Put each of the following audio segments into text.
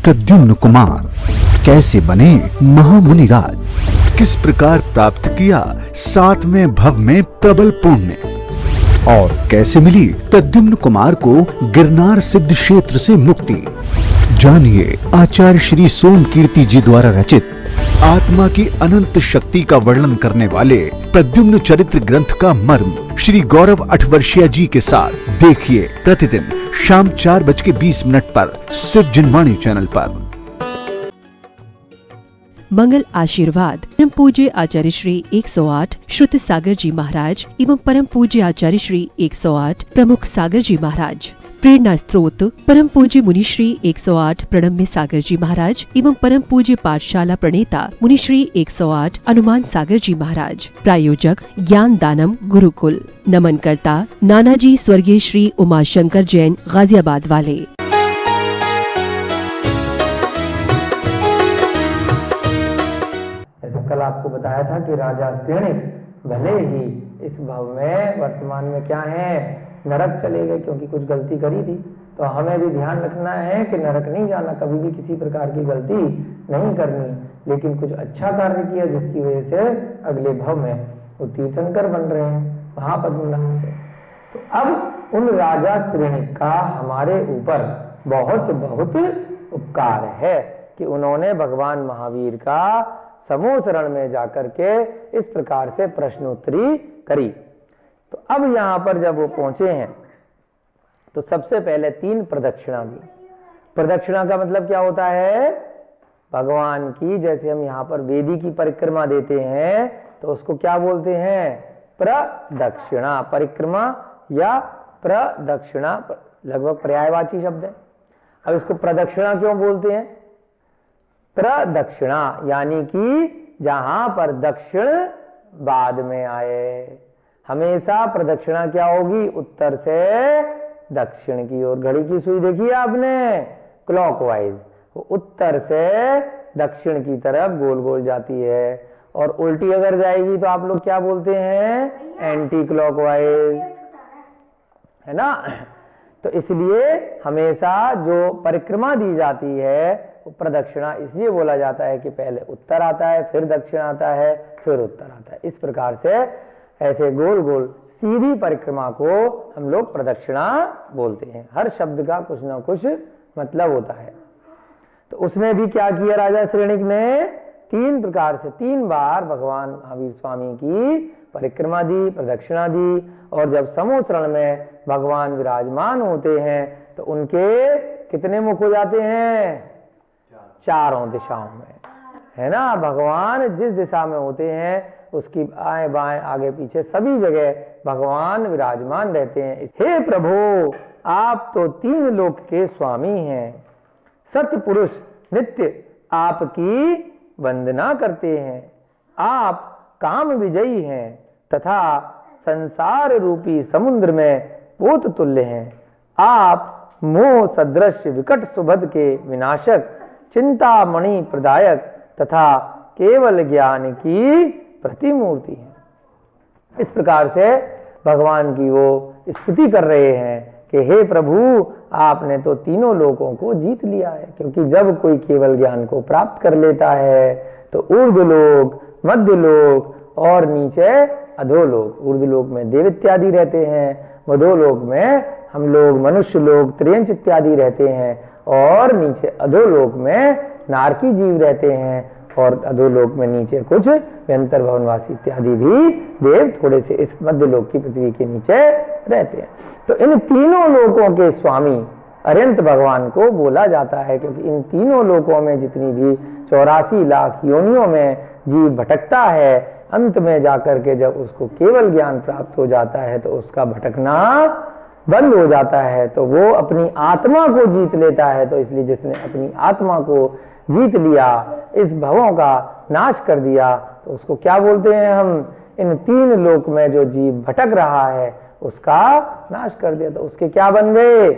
प्रद्युम्न कुमार कैसे बने महामुनिराज, किस प्रकार प्राप्त किया 7वें भव में प्रबल पुण्य, और कैसे मिली प्रद्युम्न कुमार को गिरनार सिद्ध क्षेत्र से मुक्ति। जानिए आचार्य श्री सोम कीर्ति जी द्वारा रचित आत्मा की अनंत शक्ति का वर्णन करने वाले प्रद्युम्न चरित्र ग्रंथ का मर्म श्री गौरव 8 वर्षीय जी के साथ। देखिए प्रतिदिन शाम 4:20 पर सिर्फ जिनवाणी चैनल पर। मंगल आशीर्वाद परम पूज्य आचार्य श्री 108 श्रुत सागर जी महाराज एवं परम पूज्य आचार्य श्री 108 प्रमुख सागर जी महाराज। प्रेरणा स्त्रोत परम पूज्य मुनि श्री 108 प्रणम्य सागर जी महाराज एवं परम पूज्य पाठशाला प्रणेता मुनि श्री 108 हनुमान सागर जी महाराज। प्रायोजक ज्ञान दानम गुरुकुल। नमन करता नानाजी स्वर्गीय श्री उमाशंकर जैन गाजियाबाद वाले। कल आपको बताया था कि राजा श्रेणिक भले ही इस भव में वर्तमान में क्या है, नरक चले गए क्योंकि कुछ गलती करी थी। तो हमें भी ध्यान रखना है कि नरक नहीं जाना, कभी भी किसी प्रकार की गलती नहीं करनी, लेकिन कुछ अच्छा कार्य किया जिसकी वजह से अगले भव में वो तीर्थंकर बन रहे हैं महापद्म नाम से। तो अब उन राजा श्रेणिक का हमारे ऊपर बहुत बहुत उपकार है कि उन्होंने भगवान महावीर का समूह शरण में जाकर के इस प्रकार से प्रश्नोत्तरी करी। तो अब यहां पर जब वो पहुंचे हैं तो सबसे पहले 3 प्रदक्षिणा दी। प्रदक्षिणा का मतलब क्या होता है? भगवान की, जैसे हम यहां पर वेदी की परिक्रमा देते हैं तो उसको क्या बोलते हैं? प्रदक्षिणा। परिक्रमा या प्रदक्षिणा लगभग पर्यायवाची शब्द है। अब इसको प्रदक्षिणा क्यों बोलते हैं? प्रदक्षिणा यानी कि जहां पर दक्षिण बाद में आए। हमेशा प्रदक्षिणा क्या होगी? उत्तर से दक्षिण की ओर। घड़ी की सुई देखी है आपने? क्लॉकवाइज, वो उत्तर से दक्षिण की तरफ गोल गोल जाती है। और उल्टी अगर जाएगी तो आप लोग क्या बोलते हैं? एंटी क्लॉकवाइज, है ना? तो इसलिए हमेशा जो परिक्रमा दी जाती है प्रदक्षिणा इसलिए बोला जाता है कि पहले उत्तर आता है, फिर दक्षिण आता है, फिर उत्तर आता है। इस प्रकार से ऐसे गोल गोल सीधी परिक्रमा को हम लोग प्रदक्षिणा बोलते हैं। हर शब्द का कुछ ना कुछ मतलब होता है। तो उसने भी क्या किया? राजा श्रेणिक ने 3 प्रकार से 3 बार भगवान महावीर स्वामी की परिक्रमा दी, प्रदक्षिणा दी। और जब समूह शरण में भगवान विराजमान होते हैं तो उनके कितने मुख हो जाते हैं? चारों दिशाओं में, है ना? भगवान जिस दिशा में होते हैं उसकी बाएं बाएं आगे पीछे सभी जगह भगवान विराजमान रहते हैं। हे प्रभु, आप तो 3 लोक के स्वामी हैं। सत्य पुरुष नित्य आपकी वंदना करते हैं। आप काम विजयी हैं तथा संसार रूपी समुद्र में पोत तुल्य हैं। आप मोह सदृश विकट सुबद के विनाशक, चिंतामणि प्रदायक तथा केवल ज्ञान की प्रतिमूर्ति है। इस प्रकार से भगवान की वो स्तुति कर रहे हैं कि हे प्रभु, आपने तो तीनों लोकों को जीत लिया है। क्योंकि जब कोई केवल ज्ञान को प्राप्त कर लेता है तो ऊर्ध्वलोक, मध्यलोक और नीचे अधोलोक। ऊर्ध्वलोक में देव इत्यादि रहते हैं, मधोलोक में हम लोग मनुष्य लोग, त्रियंच इत्यादि रहते हैं, और नीचे अधोलोक में नारकी जीव रहते हैं, और अधोलोक में नीचे कुछ व्यंतर भवनवासी इत्यादि भी देव थोड़े से इस मध्यलोक की पृथ्वी के नीचे रहते हैं। तो इन तीनों लोकों के स्वामी अरिहंत भगवान को बोला जाता है, क्योंकि इन तीनों लोकों में जितनी भी 84 लाख योनियों में जीव भटकता है, अंत में जाकर के जब उसको केवल ज्ञान प्राप्त हो जाता है तो उसका भटकना बंद हो जाता है, तो वो अपनी आत्मा को जीत लेता है। तो इसलिए जिसने अपनी आत्मा को जीत लिया, इस भवों का नाश कर दिया, तो उसको क्या बोलते हैं हम? इन 3 लोक में जो जीव भटक रहा है उसका नाश कर दिया। तो उसके क्या बन गए?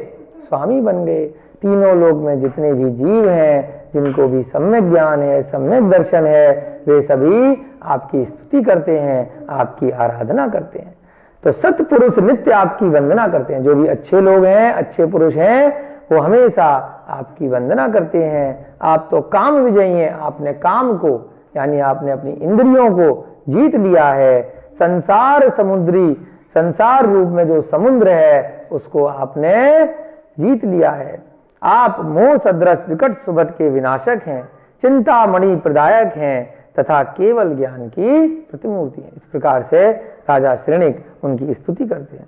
स्वामी बन गए। तीनों लोक में जितने भी जीव हैं, जिनको भी सम्यक ज्ञान है, सम्यक दर्शन है, वे सभी आपकी स्तुति करते हैं, आपकी आराधना करते हैं। तो सत्पुरुष नित्य आपकी वंदना करते हैं। जो भी अच्छे लोग हैं, अच्छे पुरुष हैं, वो हमेशा आपकी वंदना करते हैं। आप तो काम विजयी हैं, आपने काम को यानी आपने अपनी इंद्रियों को जीत लिया है। संसार समुद्री, संसार रूप में जो समुद्र है उसको आपने जीत लिया है। आप मोह सदृश विकट सुबट के विनाशक हैं, चिंतामणि प्रदायक हैं तथा केवल ज्ञान की प्रतिमूर्ति हैं। इस प्रकार से राजा श्रेणिक उनकी स्तुति करते हैं।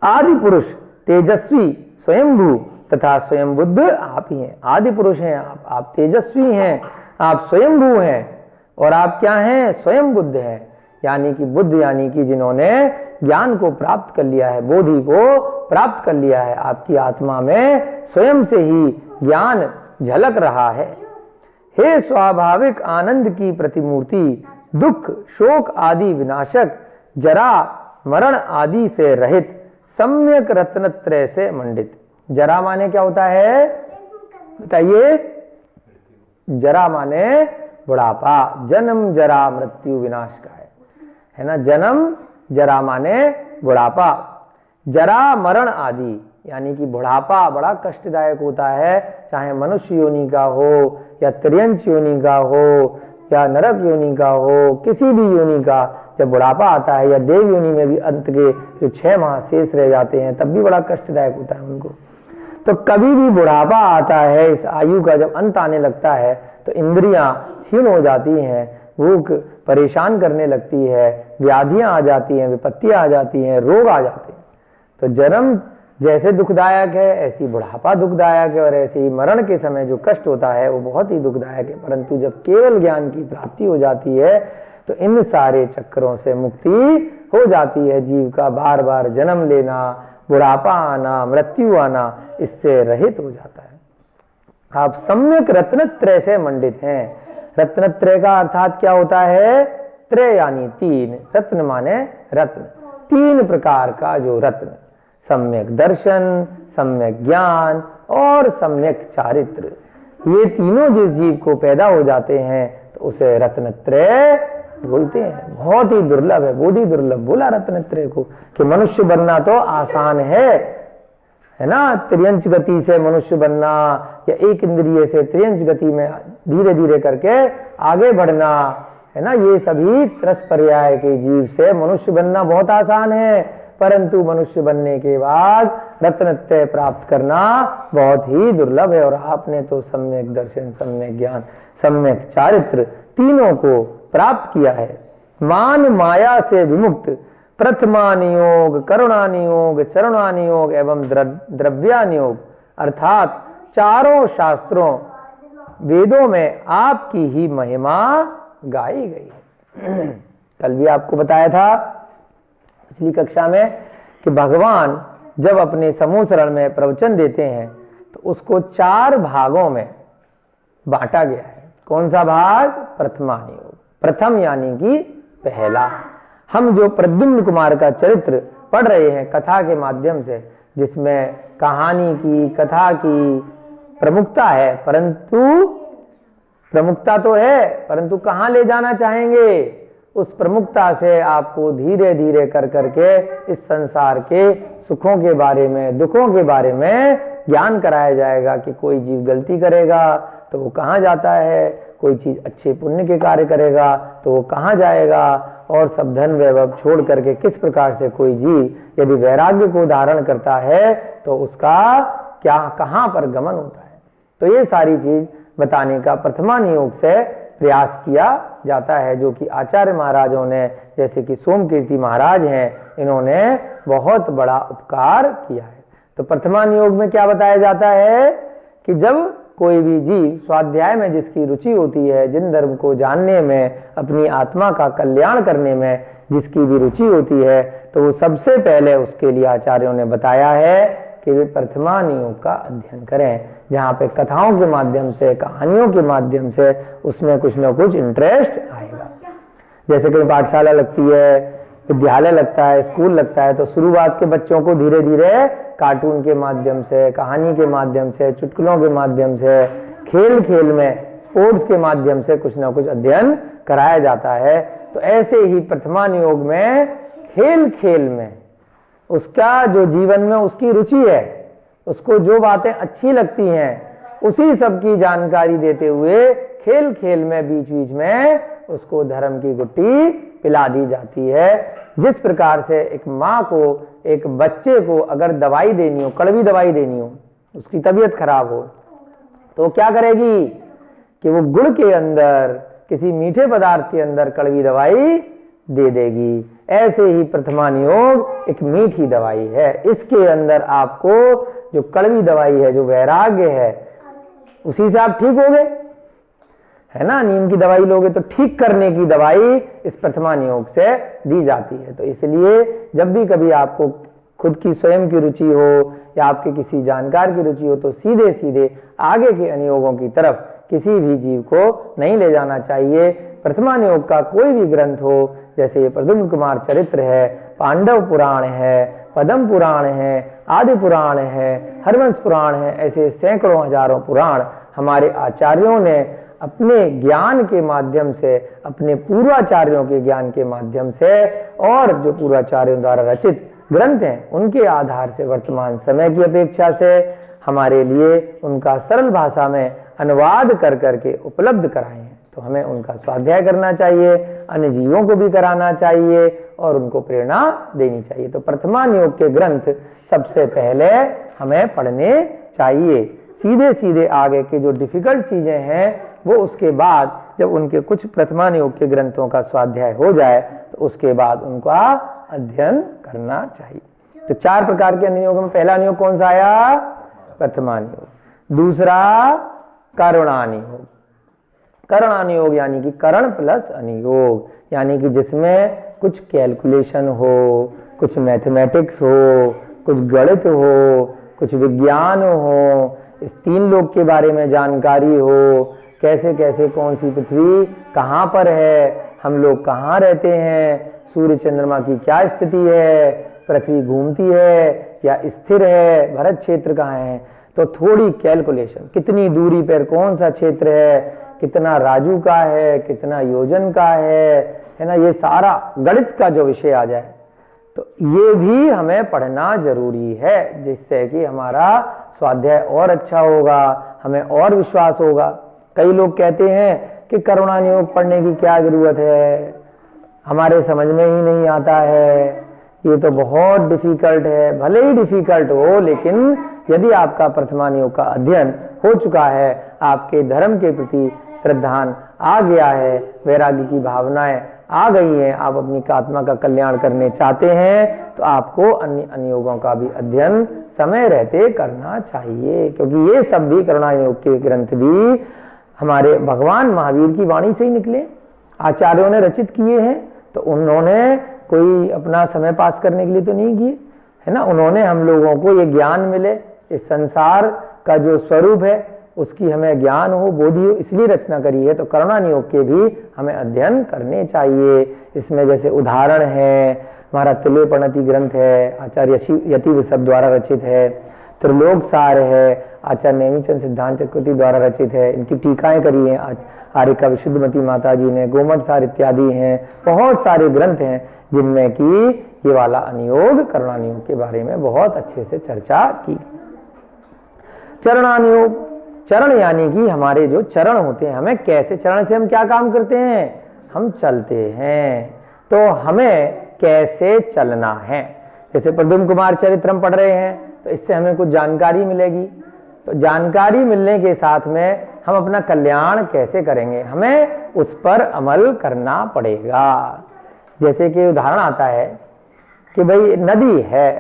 आदि पुरुष तेजस्वी स्वयंभू तथा स्वयं बुद्ध आप ही हैं। आदि पुरुष हैं आप तेजस्वी हैं, आप स्वयंभू हैं और आप क्या हैं? स्वयं बुद्ध हैं, यानी कि बुद्ध यानी कि जिन्होंने ज्ञान को प्राप्त कर लिया है, बोधि को प्राप्त कर लिया है। आपकी आत्मा में स्वयं से ही ज्ञान झलक रहा है। हे स्वाभाविक आनंद की प्रतिमूर्ति, दुख शोक आदि विनाशक, जरा मरण आदि से रहित, सम्यक रत्नत्रय से मंडित। जरा माने क्या होता है बताइए? जरा माने बुढ़ापा, जन्म जरा मृत्यु विनाश का है ना। जन्म जरा माने बुढ़ापा, जरा मरण आदि यानी कि बुढ़ापा बड़ा कष्टदायक होता है, चाहे मनुष्य योनि का हो या त्रियंच योनि का हो या नरक योनि का हो, किसी भी योनि का जब बुढ़ापा आता है, या देव योनि में भी अंत के जो 6 माह शेष रह जाते हैं तब भी बड़ा कष्टदायक होता है उनको। तो कभी भी बुढ़ापा आता है, इस आयु का जब अंत आने लगता है तो इंद्रियां क्षीण हो जाती हैं, भूख परेशान करने लगती है, व्याधियां आ जाती हैं, विपत्तियां आ जाती हैं, रोग आ जाते हैं। तो जन्म जैसे दुखदायक है ऐसी बुढ़ापा दुखदायक है, और ऐसे ही मरण के समय जो कष्ट होता है वो बहुत ही दुखदायक है। परंतु जब केवल ज्ञान की प्राप्ति हो जाती है तो इन सारे चक्रों से मुक्ति हो जाती है। जीव का बार बार जन्म लेना, बुढ़ापा आना, मृत्यु आना, इससे रहित हो जाता है। आप सम्यक रत्नत्रय से मंडित हैं। रत्नत्रय का अर्थात क्या होता है? त्रय यानी 3, रत्न माने रत्न, 3 प्रकार का जो रत्न, सम्यक दर्शन, सम्यक ज्ञान और सम्यक चारित्र, ये तीनों जिस जीव को पैदा हो जाते हैं तो उसे रत्नत्रय बोलते हैं। बहुत ही दुर्लभ है, बहुत ही दुर्लभ बोला रत्नत्रय को, कि मनुष्य बनना तो आसान है ना। त्रियंच गति से मनुष्य बनना या एक इंद्रिय से त्रियंच गति में धीरे धीरे करके आगे बढ़ना, है ना, ये सभी त्रस पर्याय के जीव से मनुष्य बनना बहुत आसान है। परंतु मनुष्य बनने के बाद रत्नत्रय प्राप्त करना बहुत ही दुर्लभ है। और आपने तो सम्यक दर्शन, सम्यक ज्ञान, सम्यक चारित्र तीनों को प्राप्त किया है। मान माया से विमुक्त, प्रथमानियोग, करुणानियोग, चरुणानियोग एवं द्रव्यानियोग, अर्थात चारों शास्त्रों वेदों में आपकी ही महिमा गाई गई है। कल भी आपको बताया था पिछली कक्षा में कि भगवान जब अपने समूह शरण में प्रवचन देते हैं तो उसको 4 भागों में बांटा गया है। कौन सा भाग? प्रथमानियोग, प्रथम यानी कि पहला। हम जो प्रद्युम्न कुमार का चरित्र पढ़ रहे हैं कथा के माध्यम से, जिसमें कहानी की, कथा की प्रमुखता है, परंतु प्रमुखता तो है परंतु कहाँ ले जाना चाहेंगे? उस प्रमुखता से आपको धीरे धीरे कर करके इस संसार के सुखों के बारे में, दुखों के बारे में ज्ञान कराया जाएगा कि कोई जीव गलती करेगा तो वो कहाँ जाता है, कोई चीज अच्छे पुण्य के कार्य करेगा तो वो कहाँ जाएगा, और सब धन वैभव छोड़ करके किस प्रकार से कोई जीव यदि वैराग्य को धारण करता है तो उसका क्या, कहाँ पर गमन होता है। तो ये सारी चीज बताने का प्रथमानियोग से प्रयास किया जाता है, जो कि आचार्य महाराजों ने, जैसे कि सोमकीर्ति महाराज हैं, इन्होंने बहुत बड़ा उपकार किया है। तो प्रथमानियोग में क्या बताया जाता है कि जब कोई भी जीव स्वाध्याय में जिसकी रुचि होती है, जिन धर्म को जानने में, अपनी आत्मा का कल्याण करने में जिसकी भी रुचि होती है, तो वो सबसे पहले उसके लिए आचार्यों ने बताया है कि वे प्रथमानियोग का अध्ययन करें, जहाँ पे कथाओं के माध्यम से, कहानियों के माध्यम से उसमें कुछ न कुछ इंटरेस्ट आएगा। जैसे कहीं पाठशाला लगती है, विद्यालय लगता है, स्कूल लगता है, तो शुरुआत के बच्चों को धीरे धीरे कार्टून के माध्यम से, कहानी के माध्यम से, चुटकुलों के माध्यम से, खेल खेल में, स्पोर्ट्स के माध्यम से कुछ न कुछ अध्ययन कराया जाता है। तो ऐसे ही प्रथमानियोग में खेल खेल में उसका जो जीवन में उसकी रुचि है उसको जो बातें अच्छी लगती हैं उसी सब की जानकारी देते हुए खेल खेल में बीच बीच में उसको धर्म की गुट्टी पिला दी जाती है। जिस प्रकार से एक माँ को एक बच्चे को अगर दवाई देनी हो, कड़वी दवाई देनी हो, उसकी तबीयत खराब हो, तो क्या करेगी कि वो गुड़ के अंदर किसी मीठे पदार्थ के अंदर कड़वी दवाई दे देगी। ऐसे ही प्रथमान योग एक मीठी दवाई है। इसके अंदर आपको जो कड़वी दवाई है, जो वैराग्य है, उसी से आप ठीक हो गए, है ना। नीम की दवाई लोगे तो ठीक करने की दवाई इस प्रथमान योग से दी जाती है। तो इसलिए जब भी कभी आपको खुद की स्वयं की रुचि हो या आपके किसी जानकार की रुचि हो तो सीधे सीधे आगे के अनुयोगों की तरफ किसी भी जीव को नहीं ले जाना चाहिए। प्रथमान योग का कोई भी ग्रंथ हो, जैसे प्रद्युम्न कुमार चरित्र है, पांडव पुराण है, पद्म पुराण है, आदि पुराण है, हरवंश पुराण है, ऐसे सैकड़ों हजारों पुराण हमारे आचार्यों ने अपने ज्ञान के माध्यम से, अपने पूर्वाचार्यों के ज्ञान के माध्यम से और जो पूर्वाचार्यों द्वारा रचित ग्रंथ हैं उनके आधार से वर्तमान समय की अपेक्षा से हमारे लिए उनका सरल भाषा में अनुवाद कर करके उपलब्ध कराए हैं। तो हमें उनका स्वाध्याय करना चाहिए, अन्य जीवों को भी कराना चाहिए और उनको प्रेरणा देनी चाहिए। तो प्रथमान योग के ग्रंथ सबसे पहले हमें पढ़ने चाहिए। सीधे सीधे आगे के जो डिफिकल्ट चीजें हैं वो उसके बाद, जब उनके कुछ प्रथमान योग के ग्रंथों का स्वाध्याय हो जाए तो उसके बाद उनका अध्ययन करना चाहिए। तो 4 प्रकार के अनुयोग में पहला अनुयोग कौन सा आया? प्रथमान योग। दूसरा करुणानुयोग। करुणानुयोग यानी कि करण प्लस अनुयोग, यानी कि जिसमें कुछ कैलकुलेशन हो, कुछ मैथमेटिक्स हो, कुछ गणित हो, कुछ विज्ञान हो, इस 3 लोक के बारे में जानकारी हो, कैसे कैसे कौन सी पृथ्वी कहाँ पर है, हम लोग कहाँ रहते हैं, सूर्य चंद्रमा की क्या स्थिति है, पृथ्वी घूमती है या स्थिर है, भरत क्षेत्र कहाँ है, तो थोड़ी कैलकुलेशन, कितनी दूरी पर कौन सा क्षेत्र है, कितना राजू का है, कितना योजन का है ना, ये सारा गणित का जो विषय आ जाए तो ये भी हमें पढ़ना जरूरी है, जिससे कि हमारा स्वाध्याय और अच्छा होगा, हमें और विश्वास होगा। कई लोग कहते हैं कि करुणानुयोग पढ़ने की क्या जरूरत है, हमारे समझ में ही नहीं आता है, ये तो बहुत डिफिकल्ट है। भले ही डिफिकल्ट हो, लेकिन यदि आपका प्रथमानुयोग का अध्ययन हो चुका है, आपके धर्म के प्रति श्रद्धान आ गया है, वैराग्य की भावनाएं आ गई हैं, आप अपनी आत्मा का कल्याण करने चाहते हैं, तो आपको अन्य अनुयोगों का भी अध्ययन समय रहते करना चाहिए, क्योंकि ये सब भी करुणानुयोग के ग्रंथ भी हमारे भगवान महावीर की वाणी से ही निकले, आचार्यों ने रचित किए हैं। तो उन्होंने कोई अपना समय पास करने के लिए तो नहीं किए, है ना। उन्होंने हम लोगों को ये ज्ञान मिले, इस संसार का जो स्वरूप है उसकी हमें ज्ञान हो, बोधि हो, इसलिए रचना करी है। तो करुणानुयोग के भी हमें अध्ययन करने चाहिए। इसमें जैसे उदाहरण है, हमारा तुल्य प्रणति ग्रंथ है, आचार्य यति वृषभ द्वारा रचित है, त्रिलोक सार है, आचार्य नेमिचंद सिद्धांत चक्रवर्ती द्वारा रचित है, इनकी टीकाएं करी हैं आर्यका विशुद्धमती माता जी ने, गोमठ सार इत्यादि हैं, बहुत सारे ग्रंथ हैं जिनमें कि ये वाला अनुयोग करुणानुयोग के बारे में बहुत अच्छे से चर्चा की। चरणानुयोग, चरण यानी कि हमारे जो चरण होते हैं, हमें कैसे, चरण से हम क्या काम करते हैं, हम चलते हैं, तो हमें कैसे चलना है। जैसे प्रद्युम्न कुमार चरित्र हम पढ़ रहे हैं तो इससे हमें कुछ जानकारी मिलेगी, तो जानकारी मिलने के साथ में हम अपना कल्याण कैसे करेंगे, हमें उस पर अमल करना पड़ेगा। जैसे कि उदाहरण आता है कि भाई नदी है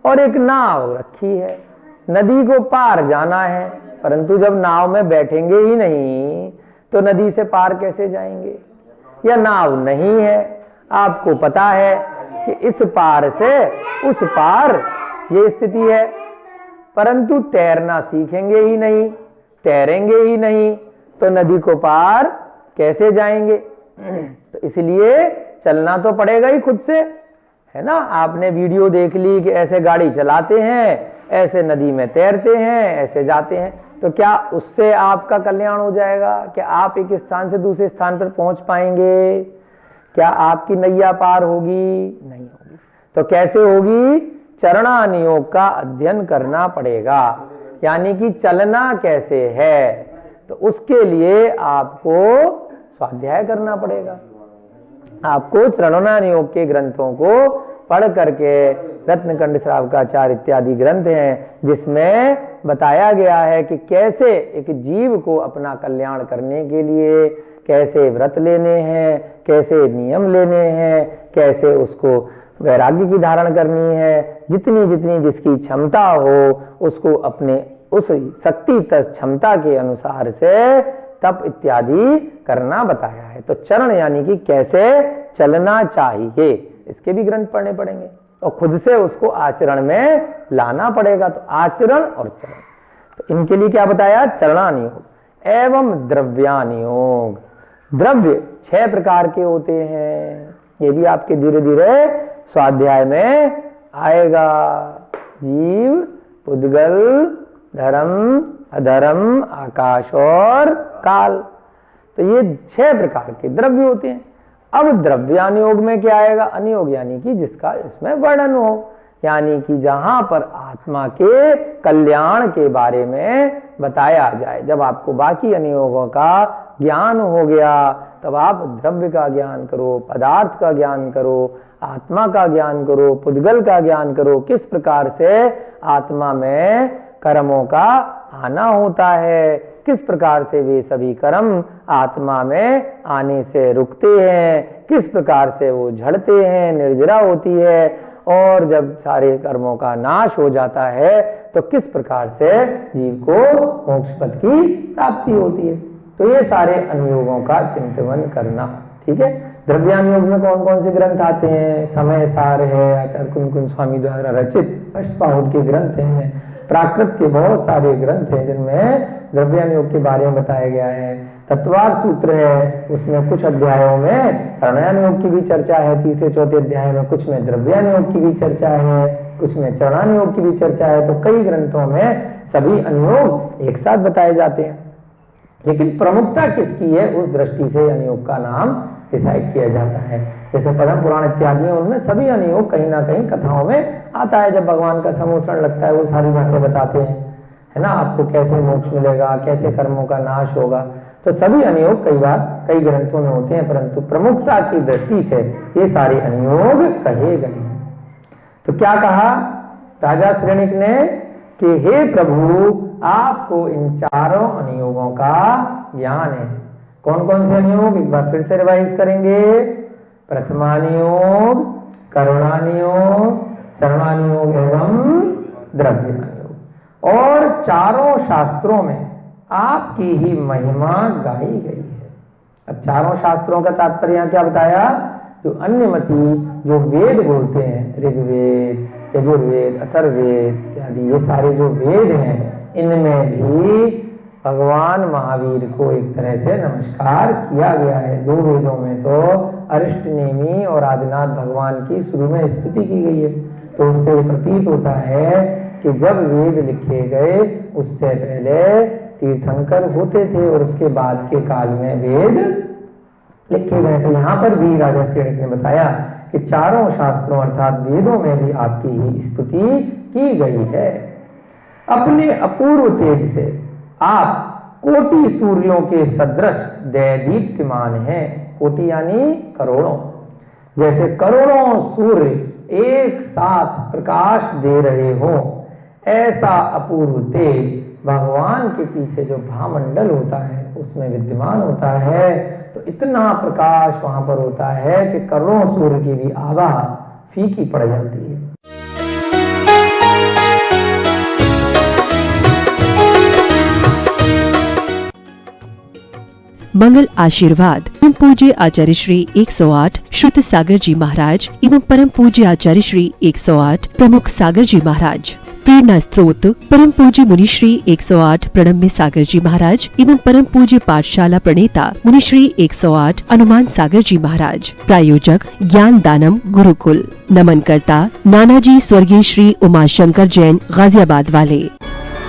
और एक नाव रखी है, नदी को पार जाना है, परंतु जब नाव में बैठेंगे ही नहीं तो नदी से पार कैसे जाएंगे। या नाव नहीं है, आपको पता है कि इस पार से उस पार ये स्थिति है, परंतु तैरना सीखेंगे ही नहीं, तैरेंगे ही नहीं, तो नदी को पार कैसे जाएंगे। तो इसलिए चलना तो पड़ेगा ही खुद से, है ना। आपने वीडियो देख ली कि ऐसे गाड़ी चलाते हैं, ऐसे नदी में तैरते हैं, ऐसे जाते हैं, तो क्या उससे आपका कल्याण हो जाएगा? क्या आप एक स्थान से दूसरे स्थान पर पहुंच पाएंगे? क्या आपकी नैया पार होगी? नहीं होगी। तो कैसे होगी चरणानियोग का अध्ययन करना पड़ेगा, यानी कि चलना कैसे है, तो उसके लिए आपको स्वाध्याय करना पड़ेगा। आपको चरणानियोग के ग्रंथों को पढ़ करके, रत्नकंड श्रावकाचार इत्यादि ग्रंथ हैं जिसमें बताया गया है कि कैसे एक जीव को अपना कल्याण करने के लिए कैसे व्रत लेने हैं, कैसे नियम लेने हैं, कैसे उसको वैराग्य की धारण करनी है, जितनी जितनी जिसकी क्षमता हो उसको अपने उस शक्ति तक क्षमता के अनुसार से तप इत्यादि करना बताया है। तो चरण यानी कि कैसे चलना चाहिए, इसके भी ग्रंथ पढ़ने पड़ेंगे और खुद से उसको आचरण में लाना पड़ेगा। तो आचरण और चरण, तो इनके लिए क्या बताया, चरणानियोग एवं द्रव्यानियोग। द्रव्य 6 प्रकार के होते हैं, ये भी आपके धीरे धीरे स्वाध्याय में आएगा। जीव, पुद्गल, धर्म, अधर्म, आकाश और काल, तो ये 6 प्रकार के द्रव्य होते हैं। अब द्रव्यानुयोग में क्या आएगा, अनियोग यानी कि जिसका इसमें वर्णन हो, यानी कि जहां पर आत्मा के कल्याण के बारे में बताया जाए। जब आपको बाकी अनियोगों का ज्ञान हो गया तब आप द्रव्य का ज्ञान करो, पदार्थ का ज्ञान करो, आत्मा का ज्ञान करो, पुद्गल का ज्ञान करो, किस प्रकार से आत्मा में कर्मों का आना होता है, किस प्रकार से वे सभी कर्म आत्मा में आने से रुकते हैं, किस प्रकार से वो झड़ते हैं, निर्जरा होती है, और जब सारे कर्मों का नाश हो जाता है तो किस प्रकार से जीव को मोक्ष पद की प्राप्ति होती है। तो ये सारे अनुयोगों का चिंतन करना, ठीक है। द्रव्यानुयोग में कौन कौन से ग्रंथ आते हैं, समय सार है, आचार्य कुंकुन स्वामी द्वारा रचित अष्टपाहुर के ग्रंथ हैं, प्राकृत के बहुत सारे ग्रंथ हैं जिनमें द्रव्यानुयोग के बारे में बताया गया है। तत्वार सूत्र है, उसमें कुछ अध्यायों में प्रणयानुयोग की भी चर्चा है, 3-4 अध्याय में, कुछ में द्रव्यानुयोग की भी चर्चा है, कुछ में चरणानुयोग की भी चर्चा है। तो कई ग्रंथों में सभी अनुयोग एक साथ बताए जाते हैं, लेकिन प्रमुखता किसकी है उस दृष्टि से अनुयोग का नाम डिसाइड किया जाता है। जैसे पद्म पुराण इत्यादि उनमें सभी अनुयोग कहीं ना कहीं कथाओं में आता है। जब भगवान का समोषण लगता है वो सारी बातें बताते हैं, है ना, आपको कैसे मोक्ष मिलेगा, कैसे कर्मों का नाश होगा। तो सभी अनुयोग कई बार कई ग्रंथों में होते हैं, परंतु प्रमुखता की दृष्टि से ये सारे अनुयोग कहे गए हैं। तो क्या कहा राजा श्रेणिक ने कि हे प्रभु, आपको इन चारों अनुयोगों का ज्ञान है। कौन कौन से अनुयोग, एक बार फिर से रिवाइज करेंगे। प्रथमानुयोग, करुणानुयोग, चरणानुयोग एवं द्रव्यानुयोग। और चारों शास्त्रों में आपकी ही महिमा गाई गई है। अब चारों शास्त्रों का तात्पर्य क्या बताया, जो अन्यमति जो वेद बोलते हैं, ऋग्वेद, यजुर्वेद, अथर्ववेद इत्यादि, ये सारे जो वेद हैं इनमें भी भगवान महावीर को एक तरह से नमस्कार किया गया है। 2 वेदों में तो अरिष्टनेमी और आदिनाथ भगवान की शुरू में स्तुति की गई है। तो उससे प्रतीत होता है कि जब वेद लिखे गए उससे पहले तीर्थंकर होते थे और उसके बाद के काल में वेद लिखे गए। तो यहाँ पर भी राजा श्रेणिक ने बताया कि चारों शास्त्रों अर्थात वेदों में भी आपकी ही स्तुति की गई है। अपने अपूर्व तेज से आप कोटि सूर्यों के सदृश दैदीप्यमान हैं। कोटि यानी करोड़ों, जैसे करोड़ों सूर्य एक साथ प्रकाश दे रहे हो, ऐसा अपूर्व तेज भगवान के पीछे जो भामंडल होता है उसमें विद्यमान होता है। तो इतना प्रकाश वहां पर होता है कि करोड़ों सूर्य की भी आभा फीकी पड़ जाती है। मंगल आशीर्वाद परम पूज्य आचार्य श्री 108 श्रुत सागर जी महाराज एवं परम पूज्य आचार्य श्री 108 प्रमुख सागर जी महाराज। प्रेरणा स्त्रोत परम पूज्य मुनि श्री 108 प्रणम्य सागर जी महाराज एवं परम पूज्य पाठशाला प्रणेता मुनि श्री 108 अनुमान सागर जी महाराज। प्रायोजक ज्ञान दानम गुरुकुल। नमन करता नानाजी स्वर्गीय श्री उमाशंकर जैन गाजियाबाद वाले।